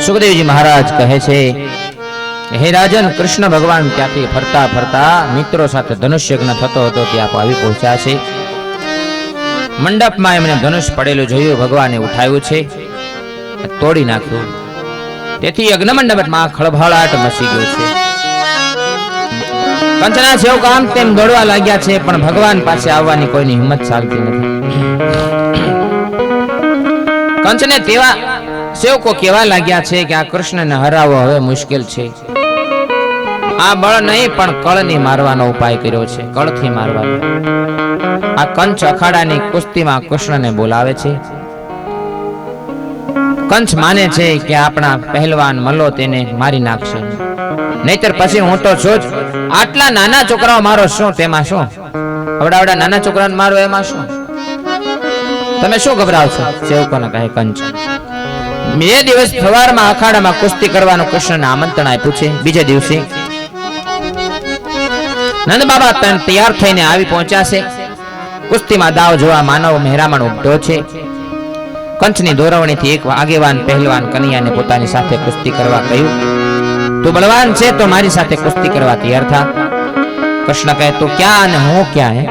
સુખદેવજી મહારાજ કહે છે, હે રાજન, કૃષ્ણ ભગવાન ત્યાંથી ફરતા ફરતા મિત્રો સાથે ધનુષ યજ્ઞ થતો હતો ત્યાં આવી પહોંચ્યા છે. મંડપમાં એમને ધનુષ પડેલું જોયું, ભગવાને ઉઠાવ્યું છે, તોડી નાખ્યું. તેથી યજ્ઞ મંડપમાં ખળભળાટ મચી ગયો છે. કંચના સેવક આમ તેમ દોડવા લાગ્યા છે, પણ ભગવાન પાસે આવવાની કોઈની હિંમત ચાલતી નથી. કંચને તેવા સેવકો કેવા લાગ્યા છે કે આ કૃષ્ણને હરાવવો હવે મુશ્કેલ છે. આ બળ નહીં પણ કળની મારવાનો ઉપાય કર્યો છે, કળથી મારવાનો. આ કંચ અખાડાની કુસ્તીમાં કૃષ્ણને બોલાવે છે. કંચ માને છે કે આપણા પહેલવાન મલ્લો તેને મારી નાખશે, નહીતર પછી હું તો છું જ. આટલા નાના છોકરાઓ મારો શું, તેમાં શું? આવડા નાના છોકરાને મારો એમાં શું? તમે શું ગભરાવ છો? સેવકોને કહે કંચ. બે દિવસ સવારમાં અખાડામાં કુસ્તી કરવાનું કૃષ્ણને આમંત્રણ આપ્યું છે. બીજે દિવસે નંદ બાબા તૈયાર થઈને આવી પહોંચ્યા છે. કુસ્તીમાં દાવ જોવા માનવ મહેરામણ ઉમટ્યો છે. કંચની દોરવણીથી એક આગેવાન પહેલવાન કનૈયાને પોતાની સાથે કુસ્તી કરવા કહ્યું, તું બળવાન છે તો મારી સાથે કુસ્તી કરવા તૈયાર થા. કૃષ્ણ કહે, તું ક્યાં અને હું ક્યાં? હે,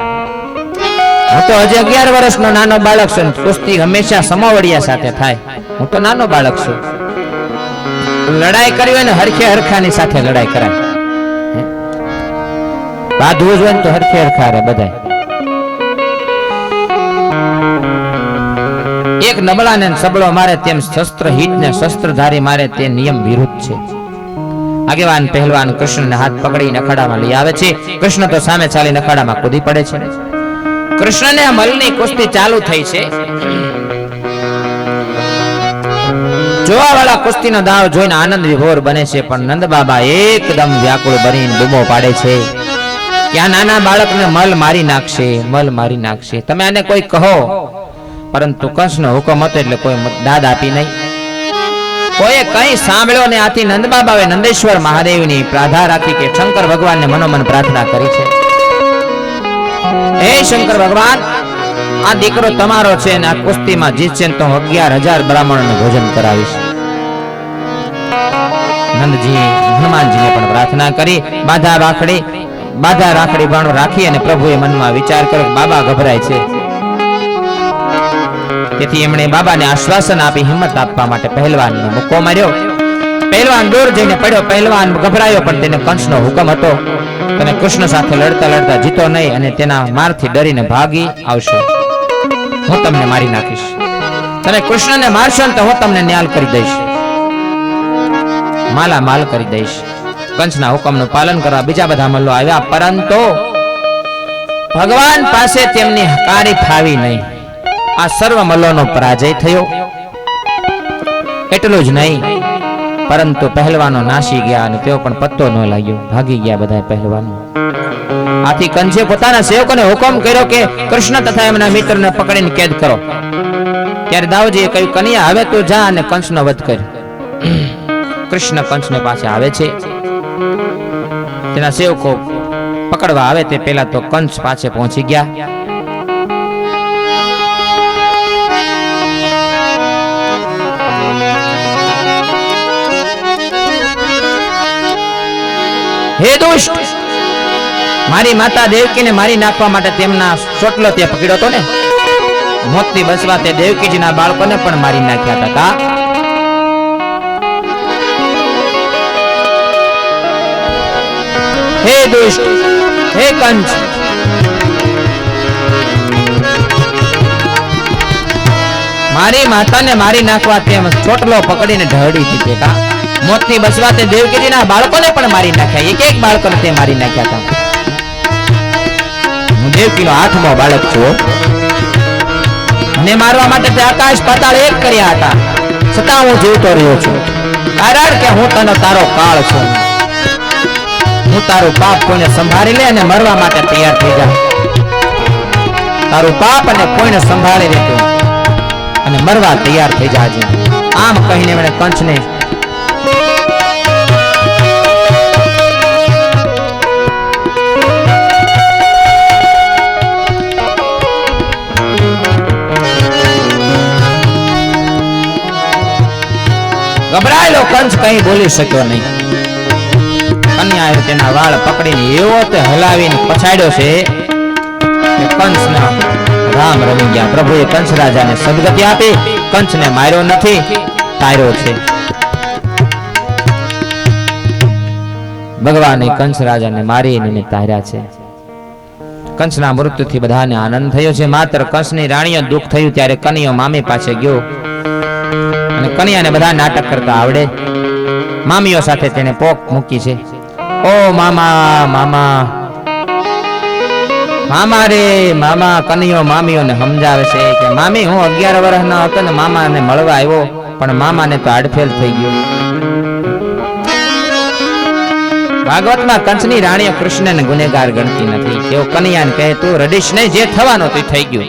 હું તો હજી 11 વર્ષનો નાનો બાળક છું. કુસ્તી હંમેશા સમોવડિયા સાથે થાય. હું તો નાનો બાળક છું. લડાઈ કરવી હોય ને હરખે હરખાની સાથે લડાઈ કરાય. બાંધવું જોઈએ તો હરખે હરખા રે બધાય. એક નબળાને સબળો મારે તેમ શસ્ત્રહીનને શસ્ત્રધારી મારે તે નિયમ વિરુદ્ધ છે. આગેવાન પહેલવાન કૃષ્ણને હાથ પકડીને અખાડામાં લઈ આવે છે. કૃષ્ણ તો સામે ચાલીને અખાડામાં કૂદી પડે છે. કૃષ્ણને મલની કુસ્તી ચાલુ થઈ છે. જોવાવાળા કુસ્તીનો દાવ જોઈને આનંદ વિભોર બને છે, પણ નંદ બાબા એકદમ વ્યાકુળ બનીને બૂમો પાડે છે કે આ નાના બાળકને મલ મારી નાખશે, મલ મારી નાખશે. તમે આને કોઈ કહો. પરંતુ કંસનો હુકમ હતો એટલે કોઈ દાદ આપી નહીં. કોઈએ કઈ સાંભળ્યો ને આથી નંદ બાબાએ નંદેશ્વર મહાદેવની પ્રાર્થના રાખી કે શંકર ભગવાનને મનોમન પ્રાર્થના કરી છે, હે શંકર ભગવાન, આ દીકરો તમારો છે અને આ કુસ્તીમાં જીતશે તો 11,000 બ્રાહ્મણોને ભોજન કરાવીશ. નંદજી હનુમાનજીને પણ પ્રાર્થના કરી. બાધા રાખડી બાણું રાખી અને પ્રભુએ મનમાં વિચાર કર્યો, બાબા ગભરાય છે. તેથી એમણે બાબાને આશ્વાસન આપી હિંમત આપવા માટે પહેલવાનનો મુક્કો માર્યો. પહેલવાન દૂર જઈને પડ્યો. પહેલવાન ગભરાયો, પણ તેને કંસનો હુકમ હતો, તમે કૃષ્ણ સાથે લડતા લડતા જીતો નહીં અને તેના મારથી ડરીને ભાગી આવશો, હું તમને મારી નાખીશ. તમે કૃષ્ણને મારશો ને તો હું તમને ન્યાલ કરી દઈશ, માલા માલ કરી દઈશ. કંસના હુકમનું પાલન કરવા બીજા બધા મલ્લો આવ્યા, પરંતુ ભગવાન પાસે તેમની હકારી ફાવી નહીં. આ સર્વ મલ્લોનો પરાજય થયો. એટલું જ નહીં, પરંતુ પહેલવાનો નાસી ગયા અને તેઓ પણ પત્તો ન લાગ્યો, ભાગી ગયા બધા પહેલવાનો. આથી કંસે પોતાના સેવકોને હુકમ કર્યો કે કૃષ્ણ તથા એમના મિત્રને પકડીને કેદ કરો. ત્યારે દાઉજીએ કહ્યું, કનૈયા હવે તું જા અને કંસનો વધ કર. કૃષ્ણ કંસને પાસે આવે છે. તેના સેવકો પકડવા આવે તે પહેલા તો કંસ પાસે પહોંચી ગયા. હે દુષ્ટ, મારી માતા દેવકીને મારી નાખવા માટે તેમના ચોટલો તે પકડ્યો હતો ને, મોતથી બચવા તે દેવકીજીના બાળકોને પણ મારી નાખ્યા હતા. હે દુષ્ટ, હે કંસ, મારી માતાને મારી નાખવા તેમ ચોટલો પકડીને ઢળી દીધી કા. મોતથી બચવા તે દેવકીજીના બાળકોને પણ મારી નાખ્યા. એક બાળકોને તે મારી નાખ્યા હતા. હું દેવકીનો 8મો બાળક છું. મને મારવા માટે તે આકાશ પાતાળ એક કર્યા હતા, છતાં હું જીવતો રહ્યો છું. કારણ કે હું તારો કાળ છું. હું તારું પાપ પુણ્ય સંભાળી લે અને મરવા માટે તૈયાર થઈ જા. તારું પાપ અને પુણ્ય સંભાળી લે અને મરવા તૈયાર થઈ જાજે. આમ કહીને એમણે કંસને ગભરાયેલો કંસ કઈ બોલી શક્યો નહીં. કન્યાએ તેના વાળ પકડીને એવો તે હલાવીને પછાડ્યો છે કે કંસના રામ રમી ગયા. પ્રભુએ કંસ રાજાને સદગતિ આપી. કંસને માર્યો નથી, તાર્યો છે. ભગવાને કંસ રાજાને મારીને તાર્યા છે. કંસના મૃત્યુથી બધાને આનંદ થયો છે. માત્ર કંસની રાણીઓ દુઃખ થયું ત્યારે કનૈયો મામી પાસે ગયો અને કનૈયાને બધા નાટક કરતા આવડે. મામીઓ સાથે તેને પોક મૂકી છે. ઓ મામા મામા મામા રે મામા. કનૈયો મામીઓને સમજાવે છે કે મામી હું 11 વર્ષનો હતો ને મામાને મળવા આવ્યો, પણ મામાને તો આડફેલ થઈ ગયો. ભાગવતમાં કંસની રાણીઓ કૃષ્ણને ગુનેગાર ગણતી નથી. તેઓ કનૈયાને કહે તું રડીશ નહીં, જે થવાનું તે થઈ ગયું.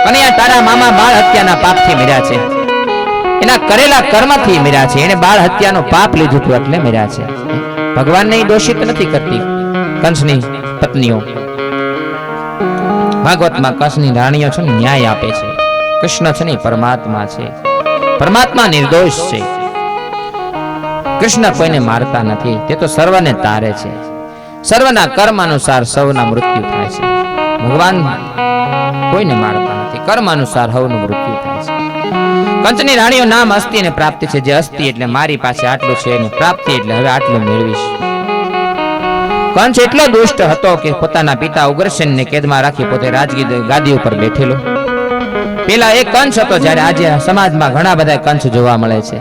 કનૈયા તારા મામા બાળ હત્યાના પાપથી મર્યા છે, એના કરેલા કર્મથી મર્યા છે. એને બાળ હત્યાનો પાપ લીધું હતું એટલે મર્યા છે. ભગવાનને દોષિત નથી કરતી કંસની પત્નીઓ. ભાગવતમાં કંસની રાણીઓ છે ને ન્યાય આપે છે. કૃષ્ણ છે ને પરમાત્મા છે, પરમાત્મા નિર્દોષ છે. કૃષ્ણ કોઈને મારતા નથી, તે તો સર્વને તારે છે. સર્વના કર્મ અનુસાર સૌના મૃત્યુ થાય છે. ભગવાન કોઈને મારતા નથી, કર્મ અનુસાર સૌનું મૃત્યુ થાય છે. કંસની રાણીઓ નામ અસ્તિ અને પ્રાપ્તિ છે. જે અસ્તિ એટલે મારી પાસે આટલું છે, અને પ્રાપ્તિ એટલે હવે આટલું મેળવીશ. કંસ એટલો દુષ્ટ હતો કે પોતાના પિતા ઉગ્રસેનને કેદમાં રાખી પોતે ગાદી ઉપર બેઠેલો. પેલા એક કંસ હતો, જ્યારે આજે સમાજમાં ઘણા બધા કંસ જોવા મળે છે.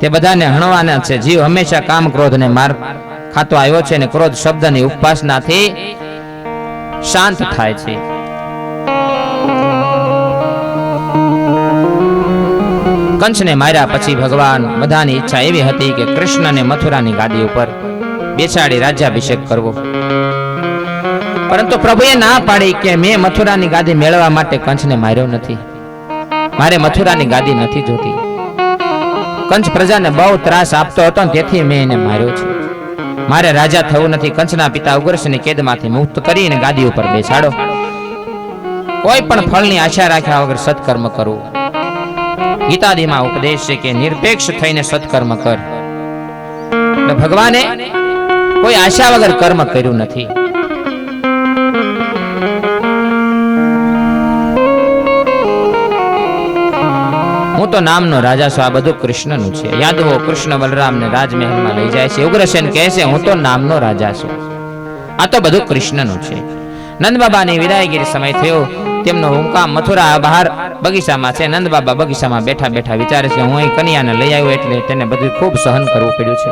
તે બધાને હણવાના છે. જીવ હંમેશા કામ ક્રોધને માર ખાતો આવ્યો છે અને ક્રોધ શબ્દની ઉપાસનાથી શાંત થાય છે. કંસને માર્યા પછી ભગવાન બધાની ઈચ્છા એવી હતી કે કૃષ્ણને મથુરાની ગાદી ઉપર બેસાડી રાજ્યાભિષેક કરવો. પરંતુ પ્રભુએ ના પાડી કે મેં મથુરાની ગાદી મેળવવા માટે કંસને માર્યો નથી. મારે મથુરાની ગાદી નથી જોતી. કંસ પ્રજાને બહુ ત્રાસ આપતો હતો, તેથી મેં એને માર્યો છે. મારે રાજા થવું નથી. કંસના પિતા ઉગ્રસેનની કેદમાંથી મુક્ત કરીને ગાદી ઉપર બેસાડો. કોઈ પણ ફળની આશા રાખ્યા વગર સત્કર્મ કરવું. ગીતાદીમાં ઉપદેશ છે કે નિરપેક્ષ થઈને સત્કર્મ કર. ભગવાને કોઈ આશા વગર કર્મ કર્યું નથી. હું તો નામનો રાજા છું. આ બધું કૃષ્ણનું છે. યાદવો કૃષ્ણ બલરામને રાજમહેલમાં લઈ જાય છે. ઉગ્રસેન કહે છે હું તો નામનો રાજા છું. આ તો બધું કૃષ્ણનું છે. નંદ બાબાની વિદાયગીરી સમય થયો. તેમનો મુકામ મથુરા બહાર બગીચામાં છે. નંદ બાબા બગીચામાં બેઠા બેઠા વિચારે છે હું અહીં કન્યાને લઈ આવ્યો એટલે તેને બધું ખૂબ સહન કરવું પડ્યું છે.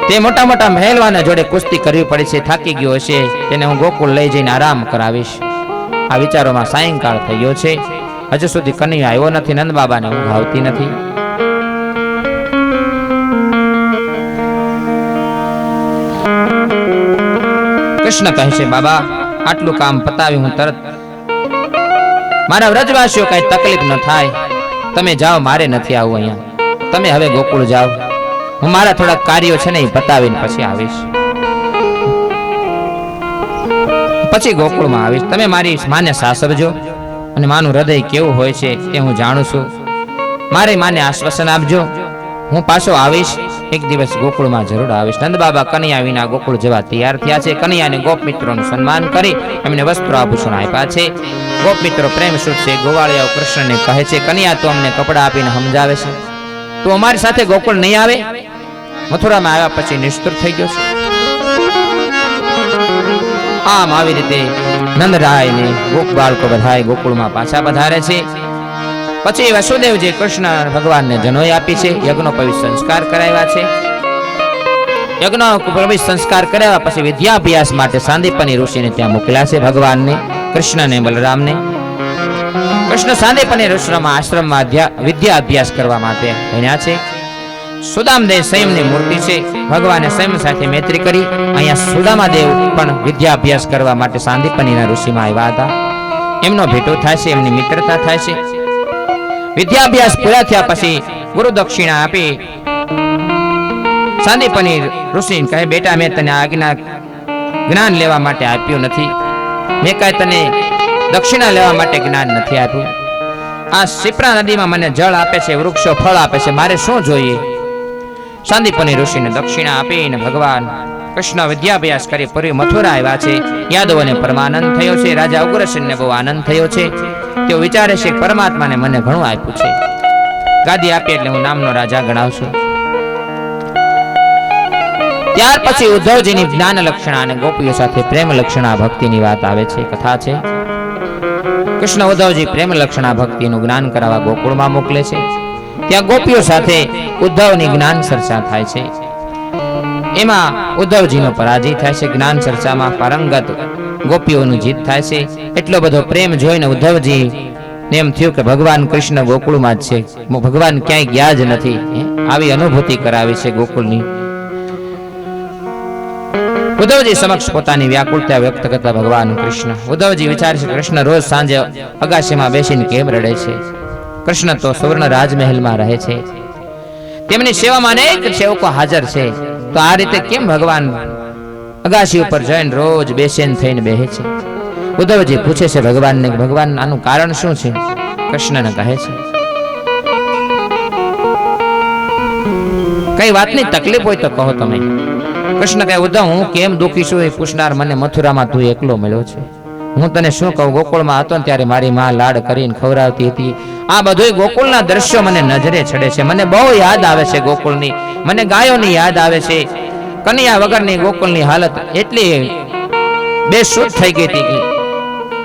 તે મોટા મોટા મહેલવાના જોડે કુસ્તી કરવી પડી છે. થાકી ગયો હશે. તેને હું ગોકુળ લઈ જઈને આરામ કરાવીશ. આ વિચારોમાં સાયંકાળ થઈ ગયો છે. હજુ સુધી કનૈયો આવ્યો નથી. નંદ બાબાને ઊંઘ આવતી નથી. કૃષ્ણ કહે છે બાબા આટલું કામ પતાવી હું તરત, મારા વ્રજવાસીઓ કઈ તકલીફ ન થાય. તમે જાઓ, મારે નથી આવવું અહીંયા. તમે હવે ગોકુળ જાઓ. હું મારા થોડા કાર્યો છે ને એ પતાવીને પછી આવીશ. પછી ગોકુળમાં આવીશ. તમે મારી માને સાસરજો અને માનું હૃદય કેવું હોય છે તે હું જાણું છું. મારી માને આશ્વાસન આપજો. હું પાછો આવીશ. એક દિવસ ગોકુળમાં જરૂર આવીશ. નંદ બાબા કનૈયા વિના ગોકુળ જવા તૈયાર થયા છે. કનૈયાને ગોપ મિત્રોનું સન્માન કરી એમને વસ્ત્રો આભૂષણ આપ્યા છે. ગોપ મિત્રો પ્રેમ સુખ છે. ગોવાળિયાઓ કૃષ્ણને કહે છે કનૈયા તું અમને કપડા આપીને સમજાવે છે, તું અમારી સાથે ગોકુળ નહીં આવે? મથુરામાં આવ્યા પછી નિષ્ઠુર થઈ ગયો છે. આમ આવી રીતે નંદરાય ને ગોપ બાળકો બધાય ગોકુળમાં પાછા પધારે છે. પછી વસુદેવજી કૃષ્ણ ભગવાનને જનોઈ આપી છે. યજ્ઞોપવિત સંસ્કાર કરાવ્યા છે. યજ્ઞોપવિત સંસ્કાર કરાવ્યા પછી વિદ્યાભ્યાસ માટે સાંદીપની ઋષિને ત્યાં મોકલ્યા છે. ભગવાનને કૃષ્ણને બલરામને કૃષ્ણ સાંદીપની ઋષિના આશ્રમમાં વિદ્યા અભ્યાસ કરવા માટે ભણ્યા છે. સુદામદેવ સંયમની મૂર્તિ છે. ભગવાને સંયમ સાથે મૈત્રી કરી અહીંયા સુદામાદેવ પણ વિદ્યા અભ્યાસ કરવા માટે સાંદીપનીના ઋષિમાં આવ્યા હતા. એમનો ભેટો થાય છે, એમની મિત્રતા થાય છે. વિદ્યાભ્યાસ પૂરા થયા પછી ગુરુ દક્ષિણા આપી સાંદીપની ઋષિને કહે બેટા મેં તને આજ્ઞા જ્ઞાન લેવા માટે આપ્યું નથી. મેં કાંઈ તને દક્ષિણા લેવા માટે જ્ઞાન નથી આપ્યું. આ શિપ્રા નદીમાં મને જળ આપે છે, વૃક્ષો ફળ આપે છે, મારે શું જોઈએ? સાંદીપની ઋષિને દક્ષિણા આપીને ભગવાન કૃષ્ણ વિદ્યાભ્યાસ કરી પૂરી મથુરા આવ્યા છે. યાદવોને પરમાનંદ થયો છે. રાજા ઉગ્રસેનને બહુ આનંદ થયો છે. તેઓ વિચારે છે કે પરમાત્માને મને ઘણું આપ્યું છે, ગાદી આપી એટલે હું નામનો રાજા ગણાવશું. ત્યાર પછી ઉદ્ધવજીની જ્ઞાન લક્ષણા અને ગોપીઓ સાથે પ્રેમ લક્ષણા ભક્તિની વાત આવે છે, કથા છે. કૃષ્ણ ઉદ્ધવજી પ્રેમ લક્ષણા ભક્તિનું જ્ઞાન કરાવવા ગોકુળમાં મોકલે છે. ત્યાં ગોપીઓ સાથે ઉદ્ધવની જ્ઞાન ચર્ચા થાય છે. એમાં ઉદ્ધવજીનો પરાજય થાય છે. જ્ઞાન ચર્ચામાં પારંગત ગોપીઓનું જીત થાય છે. એટલો બધો પ્રેમ જોઈને ઉદ્ધવજી એમ થયું કે ભગવાન કૃષ્ણ ગોકુળમાં જ છે, ભગવાન ક્યાંય ગયા જ નથી. આવી અનુભૂતિ કરાવી છે ગોકુળની. ઉદ્ધવજી સમક્ષ પોતાની વ્યાકુળતા વ્યક્ત કરતા ભગવાન કૃષ્ણ. ઉદ્ધવજી વિચારે છે કૃષ્ણ રોજ સાંજે અગાશીમાં બેસીને કેમ રડે છે? કૃષ્ણ તો સુવર્ણ રાજમહેલમાં રહે છે, તેમની સેવામાં અનેક સેવકો હાજર છે, તો આ રીતે કેમ ભગવાન અગાશી ઉપર જઈને રોજ બેચેન થઈને બેહે છે? ઉદ્ધવજી પૂછે છે ભગવાનને, ભગવાન આનું કારણ શું છે? કૃષ્ણને કહે છે કઈ વાતની તકલીફ હોય તો કહો તમે. કૃષ્ણ કહે ઉદ્ધવ, હું કેમ દુખી છું એ પૂછનાર મને મથુરામાં તું એકલો મળ્યો છે. હું તને શું કહું, ગોકુળમાં હતો ને ત્યારે મારી માં લાડ કરીને ખવડાવતી હતી. આ બધું ગોકુળના દ્રશ્યો મને નજરે ચડે છે. મને બહુ યાદ આવે છે ગોકુળની, મને ગાયોની યાદ આવે છે. કન્યા વગરની ગોકુળની હાલત એટલી બેસુધ થઈ ગઈ હતી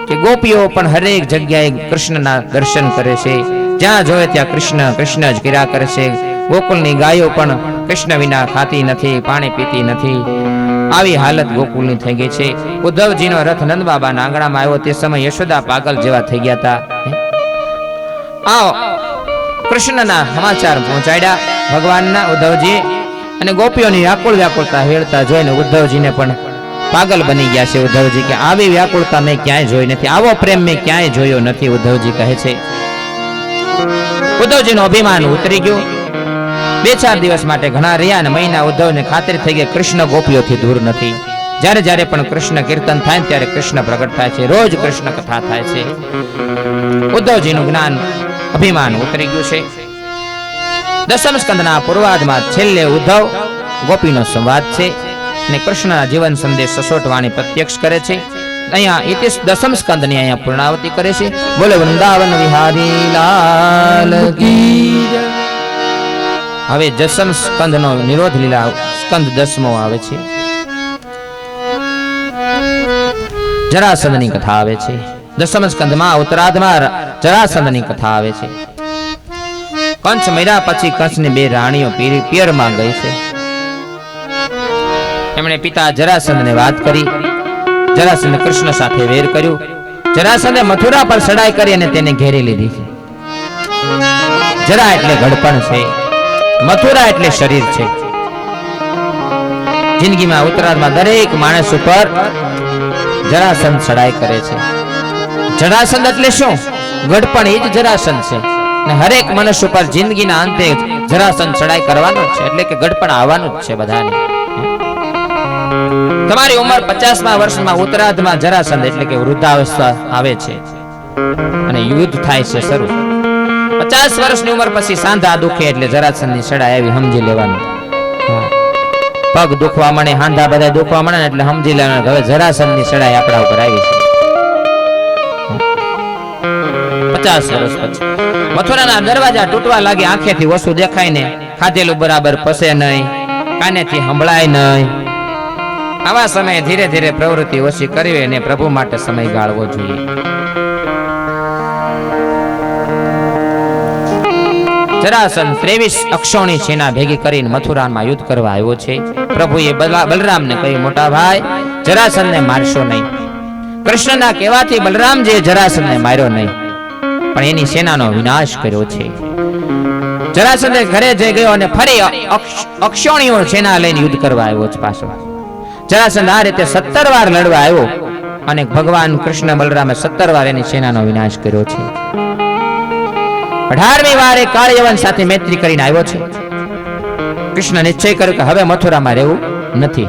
કે ગોપીઓ પણ હરેક જગ્યાએ કૃષ્ણના દર્શન કરે છે. જ્યાં જોયે ત્યાં કૃષ્ણ કૃષ્ણ જ કર્યા કરે છે. ગોકુળની ગાયો પણ કૃષ્ણ વિના ખાતી નથી, પાણી પીતી નથી. આવી હાલત ગોકુળની થઈ ગઈ છે. ઉદ્ધવજીનો રથ નંદ બાબાના આંગણામાં આવ્યો તે સમય યશોદા પાગલ જેવા થઈ ગયા હતા. આવો કૃષ્ણના સમાચાર પહોંચાડ્યા ભગવાનના ઉદ્ધવજી, અને ગોપીઓની વ્યાકુળતા વેળતા જોઈને ઉદ્ધવજીને પણ પાગલ બની ગયા છે. ઉદ્ધવજી કે આવી વ્યાકુળતા મેં ક્યાંય જોઈ નથી, આવો પ્રેમ મેં ક્યાંય જોયો નથી. ઉદ્ધવજી કહે છે. ઉદ્ધવજીનું અભિમાન ઉતરી ગયું. 2-4 દિવસ માટે ઘણા રહ્યા અને મહિના ઉદ્ધવને ખાતરી થઈ ગઈ કૃષ્ણ ગોપીઓથી દૂર નથી. જ્યારે જ્યારે પણ કૃષ્ણ કીર્તન થાય ત્યારે કૃષ્ણ પ્રગટ થાય છે, રોજ કૃષ્ણ કથા થાય છે. ઉદ્ધવજીનું જ્ઞાન અભિમાન ઉતરી ગયું છે. દસમ સ્કંદના પૂર્વાર્ધમાં છેલ્લે ઉદ્ધવ ગોપીનો સંવાદ છે અને કૃષ્ણના જીવન સંદેશ સસોટ વાણી પ્રત્યક્ષ કરે છે. અહીંયા ઇતિસ દસમ સ્કંદની અહીંયા પૂર્ણાવતી કરે છે. બોલો વૃંદાવન વિહારી લાલ કી જય. હવે દસમ સ્કંદનો નિરોધ લીલા સ્કંદ 10મો આવે છે. જરાસંધની કથા આવે છે. દસમ સ્કંદમાં ઉત્તરાર્ધમાં જરાસંધની કથા આવે છે. કંસ મર્યા પછી કંસની 2 રાણીઓ પિયરમાં ગઈ છે. એમણે પિતા જરાસંધને વાત કરી. જરાસંધે કૃષ્ણ સાથે વેર કર્યું. જરાસંધે મથુરા પર ચડાઈ કરી અને તેને ઘેરી લીધી છે. જરા એટલે ઘડપણ છે, મથુરા એટલે શરીર છે. જિંદગીમાં ઉત્તરાર્ધમાં દરેક માણસ ઉપર જરાસંધ ચડાઈ કરે છે. જરાસંધ એટલે શું? ઘડપણ એ જ જરાસંધ છે. ને હરેક મનુષ્ય ઉપર જિંદગીના અંતે જરાસંધ ચડાઈ કરવાનો છે, એટલે કે ઘડપણ આવવાનું જ છે બધાને. તમારી ઉંમર 50મા વર્ષમાં ઉત્તરાર્ધમાં જરાસંધ એટલે કે વૃદ્ધાવસ્થા આવે છે અને યુદ્ધ થાય છે શરૂ. 50 વર્ષની ઉંમર પછી સાંધા દુખે એટલે જરાસંધની ચડાઈ આવી સમજી લેવાનું. પગ દુખવા મળે, હાંધા બધા દુખવા મળે એટલે સમજી લેવાનું હવે જરાસંધની ચડાઈ આપણા ઉપર આવી છે. 50 વર્ષ પછી મથુરાના દરવાજા તૂટવા લાગે, આંખેથી વસ્તુ દેખાય ને, ખાધેલું બરાબર પસે નહીં, કાનેથી સંભળાય નહીં. આવા સમયે ધીરે ધીરે પ્રવૃત્તિ ઓછી કરવી અને પ્રભુ માટે સમય ગાળવો જોઈએ. જરાસંધ 23 અક્ષોણી સેના ભેગી કરીને મથુરામાં યુદ્ધ કરવા આવ્યો છે. પ્રભુએ બલરામને કહ્યું, મોટા ભાઈ જરાસંધને મારશો નહીં. કૃષ્ણના કહેવાથી બલરામજીએ જરાસંધને માર્યો નહીં, પણ એની સેનાનો વિનાશ કર્યો છે. જરાસંધે ઘરે જઈ ગયો અને ફરી અક્ષોણીઓ સેના લઈને યુદ્ધ કરવા આવ્યો છે પાછો. જરાસંધ આ રીતે 17 વાર લડવા આવ્યો અને ભગવાન કૃષ્ણ બલરામે 17 વાર એની સેનાનો વિનાશ કર્યો છે. 18મી વારે કાળયવન સાથે મૈત્રી કરીને આવ્યો છે. કૃષ્ણ નિશ્ચય કર્યો કે હવે મથુરામાં રહેવું નથી,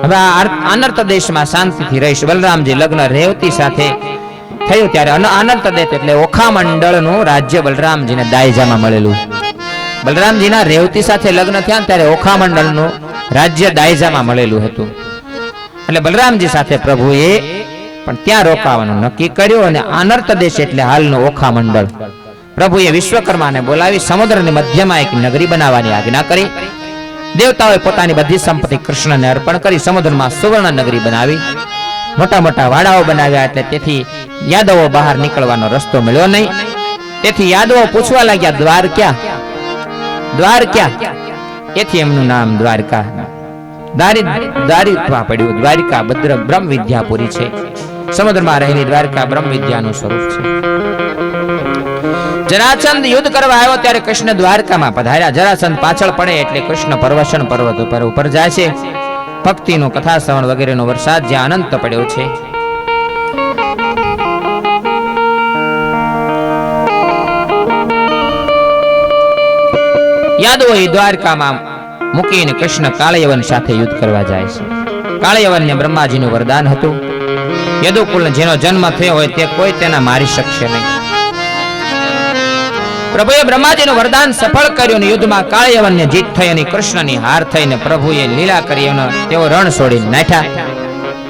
હવે આ અનર્થ દેશમાં શાંતિથી રહીશ. બલરામજી લગ્ન રેવતી સાથે થયું ત્યારે અનંત દેત એટલે ઓખા મંડળનું રાજ્ય બલરામજીને દાયજામાં મળેલું. બલરામજીના રેવતી સાથે લગ્ન થયા ત્યારે ઓખા મંડળનું રાજ્ય દાયજામાં મળેલું હતું. એટલે બલરામજી સાથે પ્રભુએ પણ ત્યાં રોકાવાનું નક્કી કર્યું અને આનર્ત દેશ એટલે હાલનું ઓખા મંડળ પ્રભુએ વિશ્વકર્માને બોલાવી સમુદ્રની મધ્યમાં એક નગરી બનાવવાની આજ્ઞા કરી. દેવતાઓએ પોતાની બધી સંપત્તિ કૃષ્ણને અર્પણ કરી સમુદ્રમાં સુવર્ણ નગરી બનાવી. મોટા મોટા વાડાઓ બનાવ્યા એટલે તેથી યાદવો બહાર નીકળવાનો રસ્તો મળ્યો નહીં. તેથી યાદવો પૂછવા લાગ્યા દ્વાર ક્યાં, દ્વાર ક્યાં? એથી એમનું નામ દ્વારકા દારિત્વા પડ્યું. દ્વારિકા ભદ્ર બ્રહ્મ વિદ્યાપુરી છે. સમુદ્રમાં રહેલી દ્વારકા બ્રહ્મ વિદ્યાનું સ્વરૂપ છે. જરાસંધ યુદ્ધ કરવા આવ્યો ત્યારે કૃષ્ણ દ્વારકામાં પધાર્યા. જરાસંધ પાછળ પડે એટલે કૃષ્ણ પર્વશન પર્વત ઉપર જાય છે. ભક્તિનો કથા શ્રવણ વગેરેનો વરસાદ જ્યાં અનંત પડ્યો છે. યાદવો એ દ્વારકામાં મૂકીને કૃષ્ણ કાળયવન સાથે યુદ્ધ કરવા જાય છે. કાળયવનને બ્રહ્માજીનું વરદાન હતું. યદુકુલને જેનો જન્મ થયો હોય તે કોઈ તેના મારી શકશે નહીં. પ્રભુએ બ્રહ્માજીનું વરદાન સફળ કર્યું. યુદ્ધમાં કાળયવનને જીત થઈ અને કૃષ્ણની હાર થઈને પ્રભુએ લીલા કરી તેઓ રણ છોડી નાઠ્યા.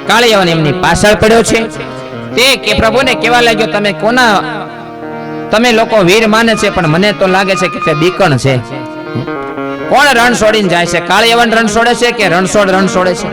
કાળયવન એમની પાછળ પડ્યો છે. તે કે પ્રભુને કહેવા લાગ્યો, તમે લોકો વીર માને છે પણ મને તો લાગે છે કે તે બીકણ છે. કોણ રણ છોડીને જાય છે? કાળયવન રણ છોડે છે કે રણછોડ રણ છોડે છે?